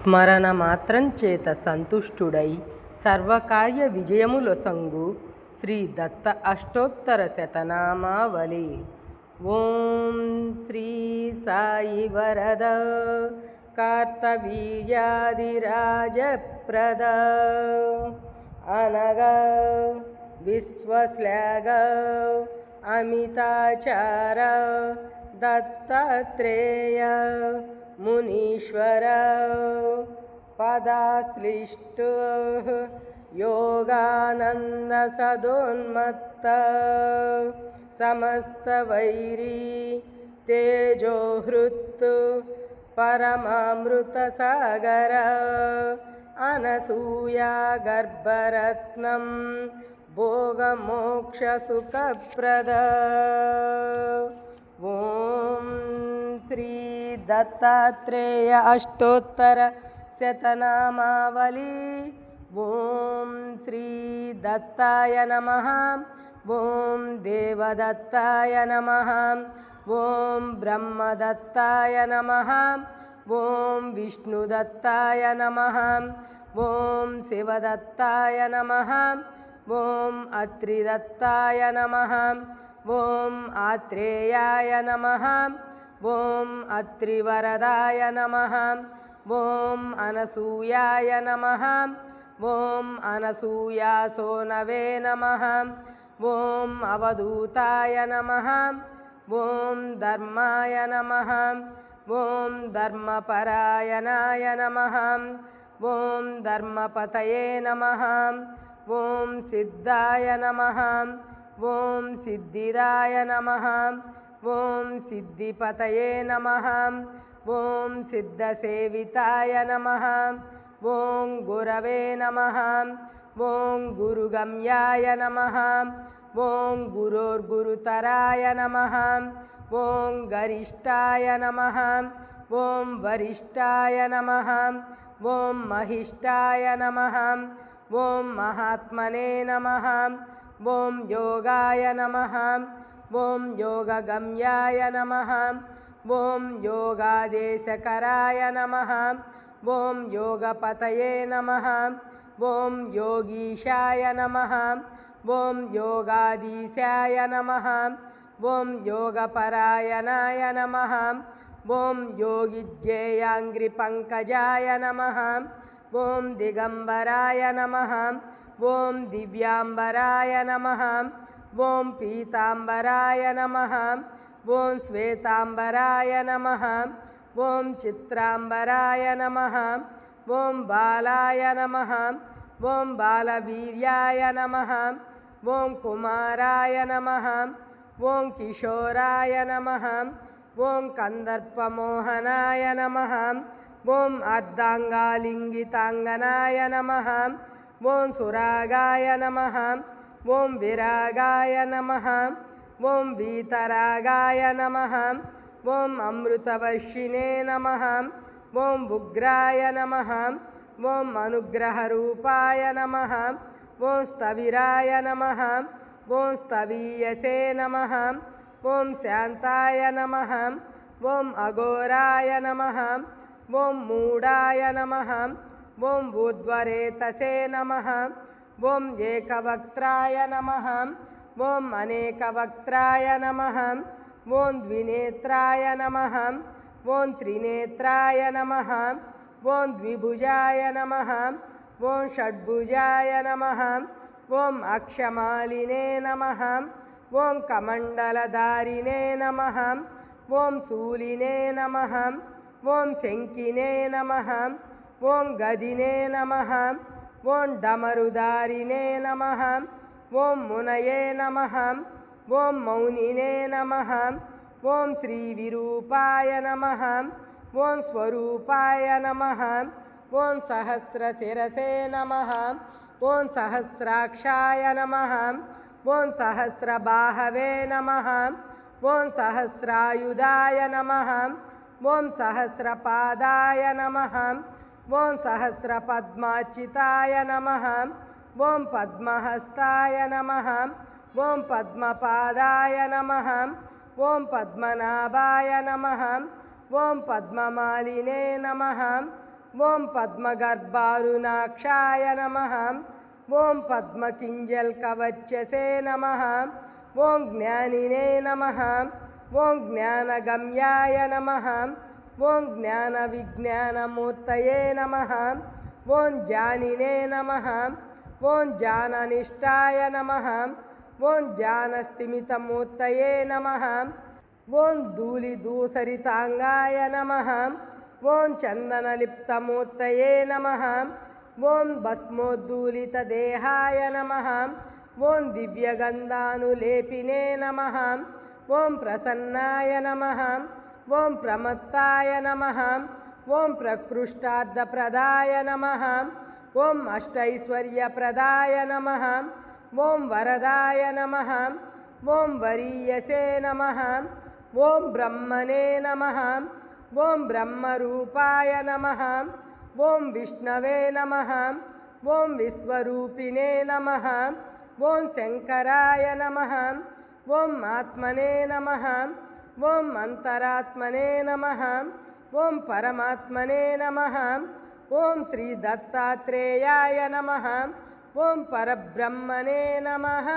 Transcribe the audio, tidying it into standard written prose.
స్మరణ మాత్రం చేత సంతుష్టుడై సర్వకార్య విజయములొసంగు శ్రీ దత్త అష్టోత్తర శతనామావళి. ఓం శ్రీ సాయి వరద కార్తవీర్యాదిరాజప్రద అనగా విశ్వశ్లాఘ అమితాచార దత్తాత్రేయ మునీశ్వర పదాశ్లిష్ట యోగానంద సదోన్మత్త సమస్త వైరీ తేజోహృత్ పరమామృత సాగర అనసూయా గర్భరత్నం భోగమోక్ష సుఖప్రద. ఓం శ్రీ దత్తాత్రేయ అష్టోత్తర శతనామావళి. ఓం శ్రీ దత్తాయ నమః. ఓం దేవదత్తాయ నమః. ఓం బ్రహ్మదత్తాయ నమః. ఓం విష్ణుదత్తాయ నమః. ఓం శివదత్తాయ నమః. ఓం అత్రిదత్తాయ నమః. ఓం ఆత్రేయాయ నమః. ఓం అత్రివరదాయ నమః. ఓం అనసూయాయ నమః. ఓం అనసూయాసోనవే నమః. ఓం అవధూతాయ నమః. ఓం ధర్మాయ నమః. ఓం ధర్మపరాయణాయ నమః. ఓం ధర్మపతయే నమః. ఓం సిద్ధాయ నమః. ఓం సిద్ధిదాయ నమః. ఓం సిద్ధిపతయే నమః. ఓం సిద్ధసేవితాయ నమః. ఓం గురవే నమః. ఓం గురుగమ్యాయ నమః. ఓం గురోర్గురుతరాయ నమః. ఓం గరిష్టాయ నమః. ఓం వరిష్టాయ నమః. ఓం మహిష్టాయ నమః. ఓం మహాత్మనే నమః. ఓం యోగాయ నమః. ఓం యోగగమ్యాయ నమః. ఓం యోగాదేశకరాయ నమః. ఓం యోగపతయే నమః. ఓం యోగీశాయ నమః. ఓం యోగాధీశాయ నమః. ఓం యోగపరాయణాయ నమః. ఓం యోగిజ్జేయాంగ్రిపంకజాయ నమః. ఓం దిగంబరాయ నమః. ఓం దివ్యాంబరాయ నమః. ఓం పీతాంబరాయ నమః. ఓం శ్వేతాంబరాయ నమః. ఓం చిత్రాంబరాయ నమః. ఓం బాలాయ నమః. ఓం బాలవీర్యాయ నమః. ఓం కుమారాయ నమః. ఓం కిశోరాయ నమః. ఓం కందర్పమోహనాయ నమః. ఓం అర్ధాంగాలింగితాంగనాయ నమః. ఓం సురాగాయ నమః. ఓం విరాగాయ నమః. ఓం వీతరాగాయ నమః. ఓం అమృతవర్షిణే నమః. ఓం ఉగ్రాయ నమః. ఓం అనుగ్రహరూపాయ నమః. ఓం స్థవిరాయ నమః. ఓం స్థవీయసే నమః. ఓం శాంతాయ నమః. ఓం అఘోరాయ నమః. ఓం మూఢాయ నమః. ఓం ఊర్ధ్వరేతసే నమః. ఓం ఏకవక్త్రాయ నమః. ఓం అనేకవక్త్రాయ నమః. ఓం ద్వినేత్రాయ నమః. ఓం త్రినేత్రాయ నమః. ఓం ద్విభుజాయ నమః. ఓం షడ్భుజాయ నమః. ఓం అక్షమాలినే నమః. ఓం కమండలధారిణే నమః. ఓం శూలినే నమః. ఓం శంకినే నమః. ఓం గదినే నమః. ఓం డమరుధారిణే నమః. ఓం మునయే నమః. ఓం మౌనినే నమః. ఓం శ్రీవిరూపాయ నమః. ఓం స్వరూపాయ నమః. ఓం సహస్రశిరసే నమః. ఓం సహస్రాక్షాయ నమః. ఓం సహస్రబాహవే నమః. ఓం సహస్రాయుధాయ నమః. ఓం సహస్రపాదాయ నమః. ఓం సహస్రపద్మార్చితాయ నమః. ఓం పద్మహస్తాయ నమః. ఓం పద్మపాదాయ నమః. ఓం పద్మనాభాయ నమః. ఓం పద్మమాలినే నమః. ఓం పద్మగర్భారుణాక్షాయ నమః ఓం పద్మకింజల్కవచ్చసే నమః ఓం జ్ఞానినే నమః ఓం జ్ఞానగమ్యాయ నమః ఓం జ్ఞానవిజ్ఞానమూర్తయే నమః ఓం జానినే నమః ఓం జాననిష్టాయ నమః ఓం జానస్థిమితమూర్తయే నమః ఓం ధూళిధూసరితాంగాయ నమః ఓం చందనలిప్తమూర్తయే నమః ఓం భస్మోద్ధూళితదేహాయ నమః ఓం దివ్యగంధానులేపినే నమః ఓం ప్రసన్నాయ నమః ఓం ప్రమత్తాయ నమః ఓం ప్రకృష్టార్థప్రదాయ నమః ఓం అష్టైశ్వర్యప్రదాయ నమః ఓం వరదాయ నమః ఓం వరీయసే నమః ఓం బ్రహ్మణే నమః ఓం బ్రహ్మరూపాయ నమః ఓం విష్ణవే నమః ఓం విశ్వరూపిణే నమః ఓం శంకరాయ నమః ఓం ఆత్మనే నమః ఓం అంతరాత్మనే నమః ఓం పరమాత్మనే నమః ఓం శ్రీ దత్తాత్రేయాయ నమః ఓం పరబ్రహ్మణే నమః.